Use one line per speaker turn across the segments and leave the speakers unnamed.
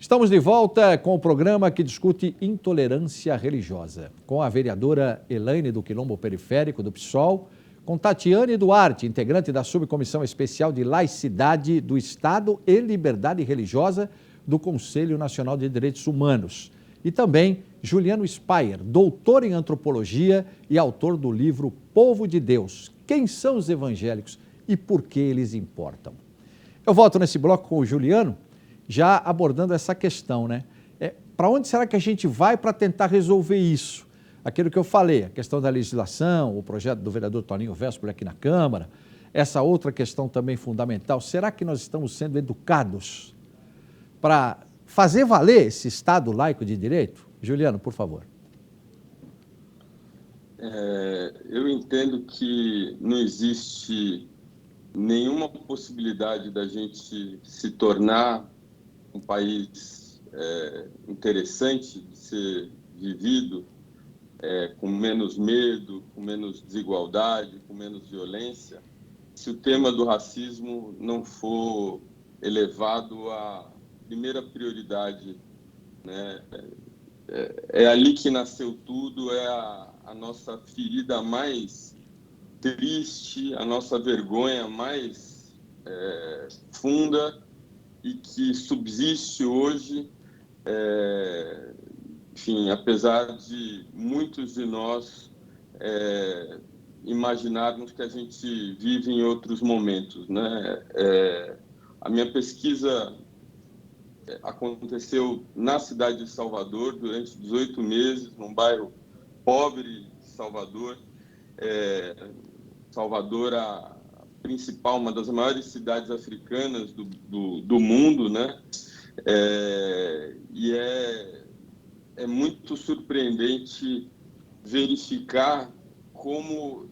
Estamos de volta com o programa que discute intolerância religiosa, com a vereadora Elaine do Quilombo Periférico do PSOL, com Tatiane Duarte, integrante da Subcomissão Especial de Laicidade do Estado e Liberdade Religiosa do Conselho Nacional de Direitos Humanos, e também Juliano Speyer, doutor em antropologia e autor do livro Povo de Deus, Quem são os evangélicos e por que eles importam? Eu volto nesse bloco com o Juliano, já abordando essa questão, né? Para onde será que a gente vai para tentar resolver isso? Aquilo que eu falei, a questão da legislação, o projeto do vereador Toninho Véspoli aqui na Câmara, essa outra questão também fundamental, será que nós estamos sendo educados para fazer valer esse Estado laico de direito? Juliano, por favor.
Eu entendo que não existe nenhuma possibilidade da gente se tornar um país interessante de ser vivido, com menos medo, com menos desigualdade, com menos violência, se o tema do racismo não for elevado à primeira prioridade, né? É ali que nasceu tudo, é a nossa ferida mais triste, a nossa vergonha mais funda e que subsiste hoje, enfim, apesar de muitos de nós imaginarmos que a gente vive em outros momentos, né? A minha pesquisa aconteceu na cidade de Salvador durante 18 meses, num bairro pobre de Salvador. Salvador, a principal, uma das maiores cidades africanas do mundo, né? E é muito surpreendente verificar como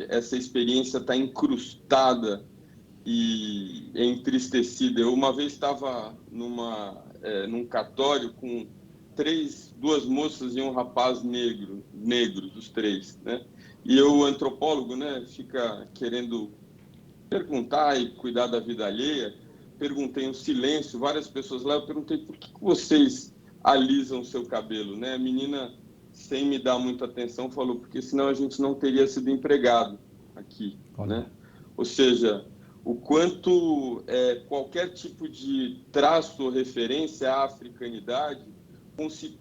essa experiência está incrustada e entristecida. Eu uma vez estava num cartório com duas moças e um rapaz negros, os três, né? E eu, o antropólogo, né, fica querendo perguntar e cuidar da vida alheia. Perguntei em silêncio, várias pessoas lá, eu perguntei por que vocês alisam o seu cabelo, né? A menina, sem me dar muita atenção, falou, porque senão a gente não teria sido empregado aqui, né? Ou seja, o quanto qualquer tipo de traço ou referência à africanidade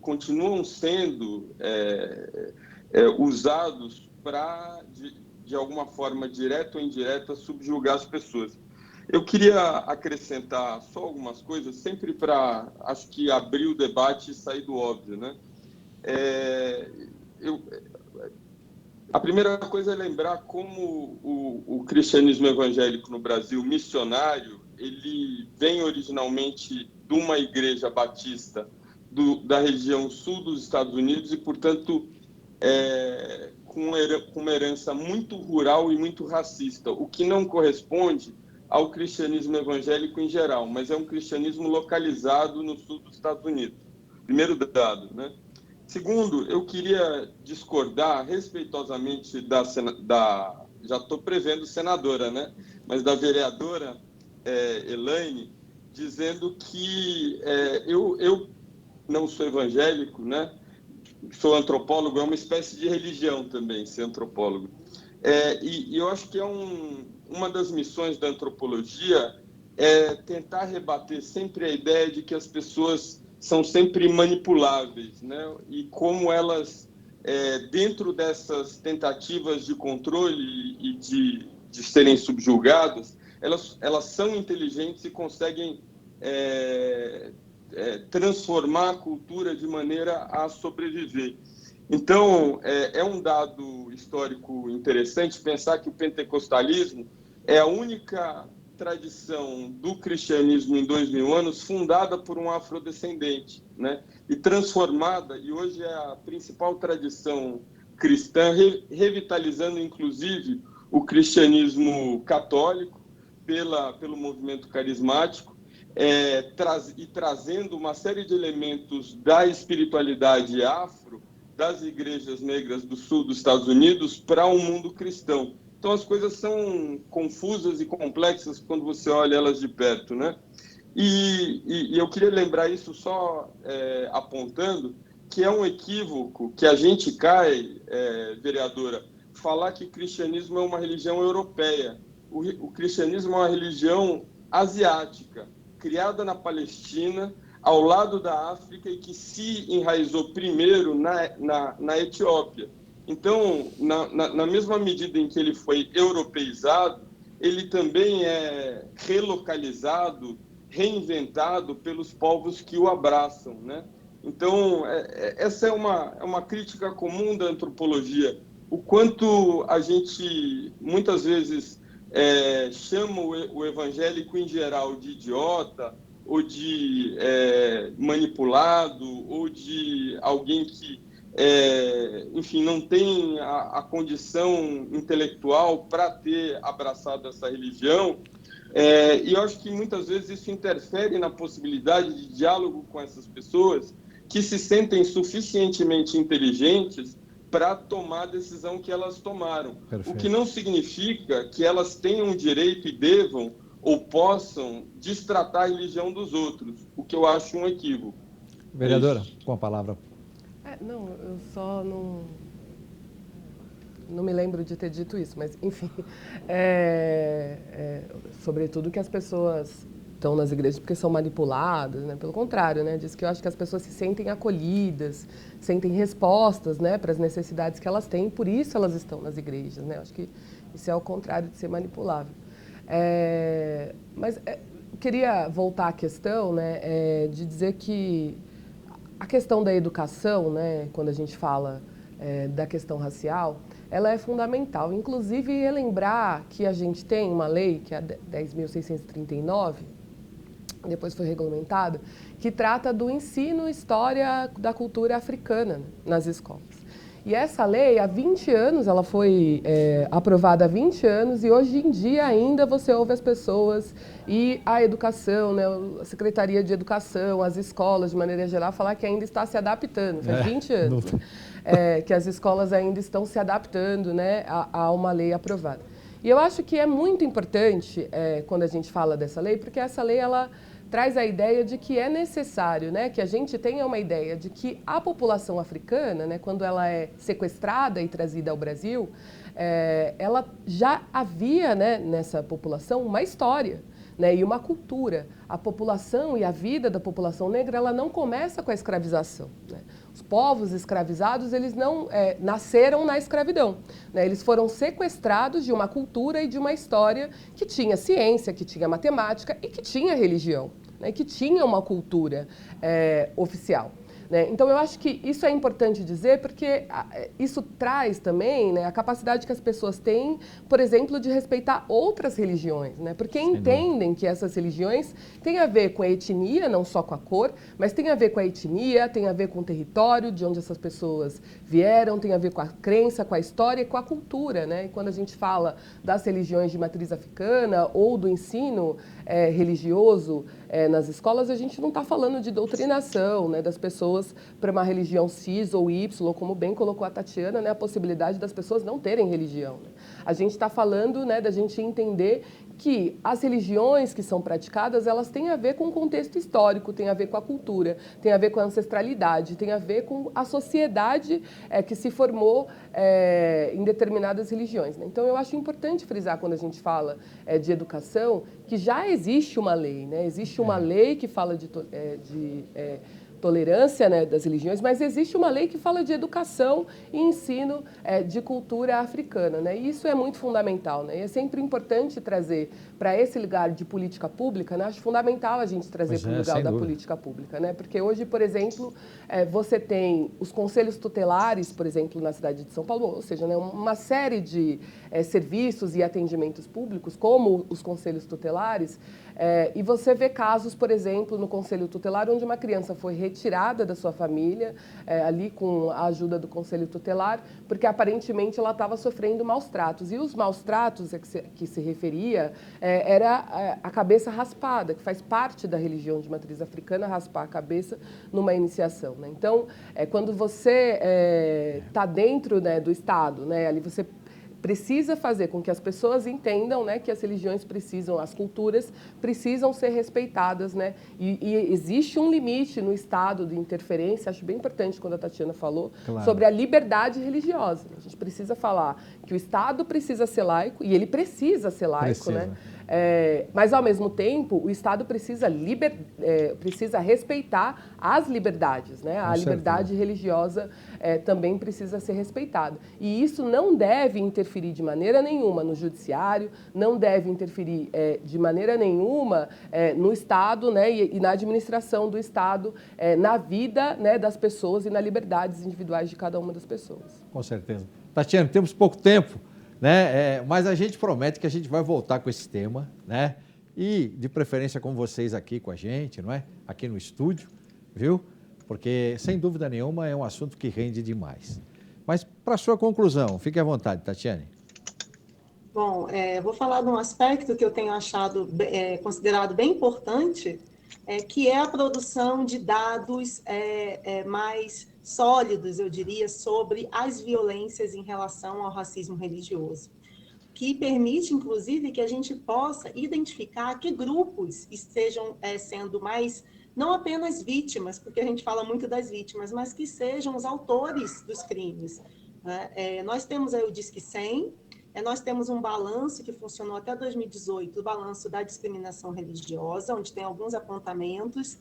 continuam sendo usados para, de alguma forma, direta ou indireta, subjugar as pessoas. Eu queria acrescentar só algumas coisas, sempre para, acho que, abrir o debate e sair do óbvio, né? A primeira coisa é lembrar como o cristianismo evangélico no Brasil, missionário, ele vem originalmente de uma igreja batista da região sul dos Estados Unidos e, portanto, com uma herança muito rural e muito racista, o que não corresponde ao cristianismo evangélico em geral, mas é um cristianismo localizado no sul dos Estados Unidos. Primeiro dado, né? Segundo, eu queria discordar respeitosamente já estou prevendo senadora, né? Mas da vereadora Elaine, dizendo que eu não sou evangélico, né? Sou antropólogo, é uma espécie de religião também, ser antropólogo. E eu acho que uma das missões da antropologia é tentar rebater sempre a ideia de que as pessoas são sempre manipuláveis, né? E como elas, dentro dessas tentativas de controle e de serem subjugadas, elas são inteligentes e conseguem transformar a cultura de maneira a sobreviver. Então, é um dado histórico interessante pensar que o pentecostalismo é a única tradição do cristianismo em 2000 anos fundada por um afrodescendente, né? E transformada, e hoje é a principal tradição cristã, revitalizando, inclusive, o cristianismo católico pelo movimento carismático, e trazendo uma série de elementos da espiritualidade afro, das igrejas negras do sul dos Estados Unidos, para o mundo cristão. Então, as coisas são confusas e complexas quando você olha elas de perto, né? E eu queria lembrar isso só apontando que é um equívoco que a gente cai, vereadora, falar que o cristianismo é uma religião europeia. O cristianismo é uma religião asiática, criada na Palestina, ao lado da África e que se enraizou primeiro na Etiópia. Então, na mesma medida em que ele foi europeizado, ele também é relocalizado, reinventado pelos povos que o abraçam, né? Então, essa é uma crítica comum da antropologia. O quanto a gente, muitas vezes, chama o evangélico em geral de idiota, ou de manipulado, ou de alguém que, enfim, não tem a condição intelectual para ter abraçado essa religião. E eu acho que muitas vezes isso interfere na possibilidade de diálogo com essas pessoas que se sentem suficientemente inteligentes para tomar a decisão que elas tomaram.
Perfeito.
O que não significa que elas tenham o direito e devam ou possam destratar a religião dos outros, o que eu acho um equívoco.
Vereadora, com a palavra.
Não, eu só não me lembro de ter dito isso, mas, enfim, sobretudo que as pessoas estão nas igrejas porque são manipuladas, né? Pelo contrário, né? Diz que eu acho que as pessoas se sentem acolhidas, sentem respostas, né, para as necessidades que elas têm, por isso elas estão nas igrejas, né? Eu acho que isso é o contrário de ser manipulável. Mas queria voltar à questão, né, de dizer que a questão da educação, né, quando a gente fala da questão racial, ela é fundamental. Inclusive, relembrar que a gente tem uma lei, que é a 10.639, depois foi regulamentada, que trata do ensino história da cultura africana, né, nas escolas. E essa lei, há 20 anos, ela foi aprovada há 20 anos, e hoje em dia ainda você ouve as pessoas e a educação, né, a Secretaria de Educação, as escolas, de maneira geral, falar que ainda está se adaptando. Faz 20 anos, né, que as escolas ainda estão se adaptando, né, a uma lei aprovada. E eu acho que é muito importante, quando a gente fala dessa lei, porque essa lei, ela traz a ideia de que é necessário, né, que a gente tenha uma ideia de que a população africana, né, quando ela é sequestrada e trazida ao Brasil, ela já havia, né, nessa população uma história, né, e uma cultura. A população e a vida da população negra, ela não começa com a escravização, né? Os povos escravizados, eles não nasceram na escravidão, né? Eles foram sequestrados de uma cultura e de uma história que tinha ciência, que tinha matemática e que tinha religião, né? Que tinha uma cultura oficial, né? Então, eu acho que isso é importante dizer porque isso traz também, né, a capacidade que as pessoas têm, por exemplo, de respeitar outras religiões, né? Porque entendem que essas religiões têm a ver com a etnia, não só com a cor, mas tem a ver com a etnia, tem a ver com o território de onde essas pessoas vieram, tem a ver com a crença, com a história e com a cultura, né? E quando a gente fala das religiões de matriz africana ou do ensino religioso nas escolas, a gente não está falando de doutrinação, né, das pessoas para uma religião X ou Y, como bem colocou a Tatiana, né, a possibilidade das pessoas não terem religião, né? A gente está falando, né, da gente entender que as religiões que são praticadas, elas têm a ver com o contexto histórico, têm a ver com a cultura, têm a ver com a ancestralidade, têm a ver com a sociedade que se formou em determinadas religiões, né? Então, eu acho importante frisar, quando a gente fala de educação, que já existe uma lei, né? Existe uma lei que fala de tolerância, né, das religiões, mas existe uma lei que fala de educação e ensino de cultura africana, né? E isso é muito fundamental, né? E é sempre importante trazer para esse lugar de política pública, né? Acho fundamental a gente trazer para o lugar da política pública, né? Porque hoje, por exemplo, você tem os conselhos tutelares, por exemplo, na cidade de São Paulo, ou seja, né, uma série de serviços e atendimentos públicos, como os conselhos tutelares, e você vê casos, por exemplo, no conselho tutelar, onde uma criança foi retirada da sua família, ali com a ajuda do conselho tutelar, porque aparentemente ela estava sofrendo maus tratos. E os maus tratos a que se referia era a cabeça raspada, que faz parte da religião de matriz africana, raspar a cabeça numa iniciação, né? Então, quando você está dentro, né, do Estado, né, ali você precisa fazer com que as pessoas entendam, né, que as religiões precisam, as culturas precisam ser respeitadas, né? E existe um limite no Estado de interferência, acho bem importante quando a Tatiana falou,
claro,
sobre a liberdade religiosa. A gente precisa falar que o Estado precisa ser laico, e ele precisa ser laico, né? Mas, ao mesmo tempo, o Estado precisa respeitar as liberdades, né? A liberdade religiosa também precisa ser respeitada. E isso não deve interferir de maneira nenhuma no judiciário, não deve interferir de maneira nenhuma no Estado, né? E na administração do Estado, na vida, né, das pessoas e nas liberdades individuais de cada uma das pessoas.
Com certeza. Tatiana, temos pouco tempo, né? Mas a gente promete que a gente vai voltar com esse tema, né? E de preferência com vocês aqui com a gente, não é? Aqui no estúdio, viu? Porque, sem dúvida nenhuma, é um assunto que rende demais. Mas, para a sua conclusão, fique à vontade, Tatiane.
Bom, vou falar de um aspecto que eu tenho achado considerado bem importante, que é a produção de dados mais sólidos, eu diria, sobre as violências em relação ao racismo religioso, que permite, inclusive, que a gente possa identificar que grupos estejam sendo mais, não apenas vítimas, porque a gente fala muito das vítimas, mas que sejam os autores dos crimes, né? Nós temos aí o Disque 100, nós temos um balanço que funcionou até 2018, o balanço da discriminação religiosa, onde tem alguns apontamentos.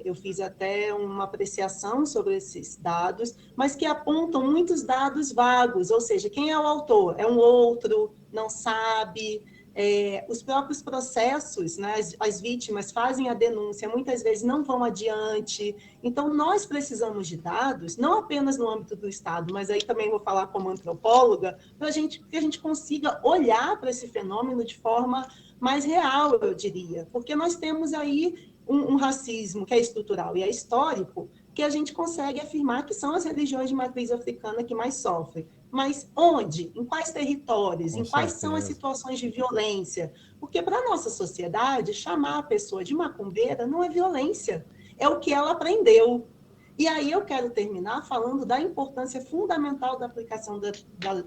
Eu fiz até uma apreciação sobre esses dados, mas que apontam muitos dados vagos, ou seja, quem é o autor? É um outro, não sabe. Os próprios processos, né, as vítimas fazem a denúncia, muitas vezes não vão adiante. Então, nós precisamos de dados, não apenas no âmbito do Estado, mas aí também vou falar como antropóloga, que a gente consiga olhar para esse fenômeno de forma mais real, eu diria. Porque nós temos aí um racismo que é estrutural e é histórico, que a gente consegue afirmar que são as religiões de matriz africana que mais sofrem. Mas onde? Em quais territórios? Em quais são as situações de violência? Porque para a nossa sociedade, chamar a pessoa de macumbeira não é violência, é o que ela aprendeu. E aí eu quero terminar falando da importância fundamental da aplicação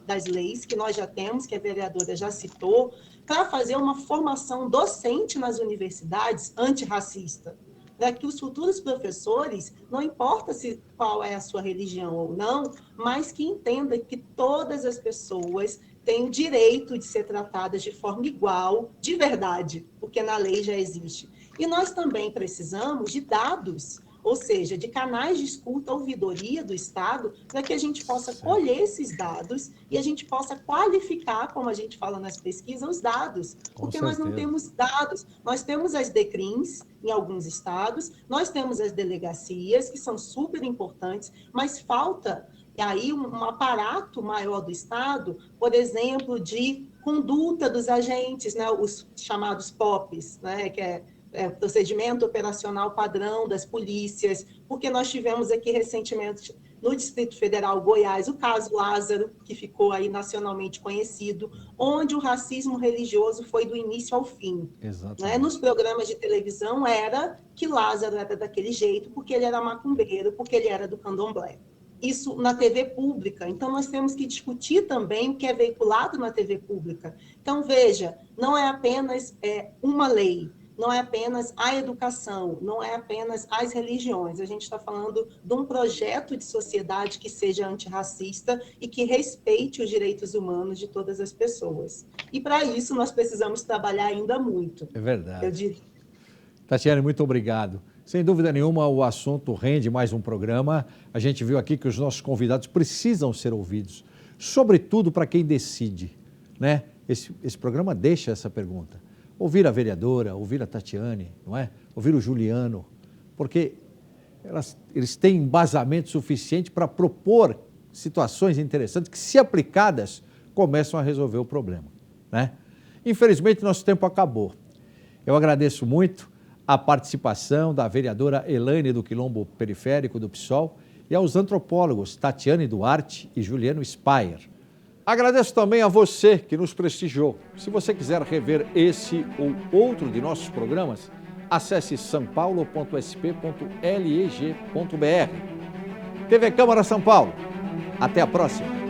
das leis, que nós já temos, que a vereadora já citou, para fazer uma formação docente nas universidades antirracista, para que os futuros professores, não importa qual é a sua religião ou não, mas que entendam que todas as pessoas têm o direito de ser tratadas de forma igual, de verdade, porque na lei já existe. E nós também precisamos de dados, ou seja, de canais de escuta, ouvidoria do Estado, para que a gente possa colher esses dados e a gente possa qualificar, como a gente fala nas pesquisas, os dados. Porque nós não temos dados. Nós temos as DECRIMs em alguns estados, nós temos as delegacias, que são super importantes, mas falta aí um aparato maior do Estado, por exemplo, de conduta dos agentes, né, os chamados POPs, né, que é procedimento operacional padrão das polícias, porque nós tivemos aqui recentemente no Distrito Federal, Goiás, o caso Lázaro, que ficou aí nacionalmente conhecido, onde o racismo religioso foi do início ao fim. Né? Nos programas de televisão era que Lázaro era daquele jeito, porque ele era macumbeiro, porque ele era do candomblé. Isso na TV pública. Então, nós temos que discutir também o que é veiculado na TV pública. Então, veja, não é apenas uma lei, não é apenas a educação, não é apenas as religiões. A gente está falando de um projeto de sociedade que seja antirracista e que respeite os direitos humanos de todas as pessoas. E, para isso, nós precisamos trabalhar ainda muito.
É verdade.
Eu diria.
Tatiane, muito obrigado. Sem dúvida nenhuma, o assunto rende mais um programa. A gente viu aqui que os nossos convidados precisam ser ouvidos, sobretudo para quem decide, né? Esse programa deixa essa pergunta. Ouvir a vereadora, ouvir a Tatiane, não é? Ouvir o Juliano, porque eles têm embasamento suficiente para propor situações interessantes que, se aplicadas, começam a resolver o problema, né? Infelizmente, nosso tempo acabou. Eu agradeço muito a participação da vereadora Elaine do Quilombo Periférico do PSOL e aos antropólogos Tatiane Duarte e Juliano Speyer. Agradeço também a você que nos prestigiou. Se você quiser rever esse ou outro de nossos programas, acesse sanpaulo.sp.leg.br. TV Câmara São Paulo. Até a próxima.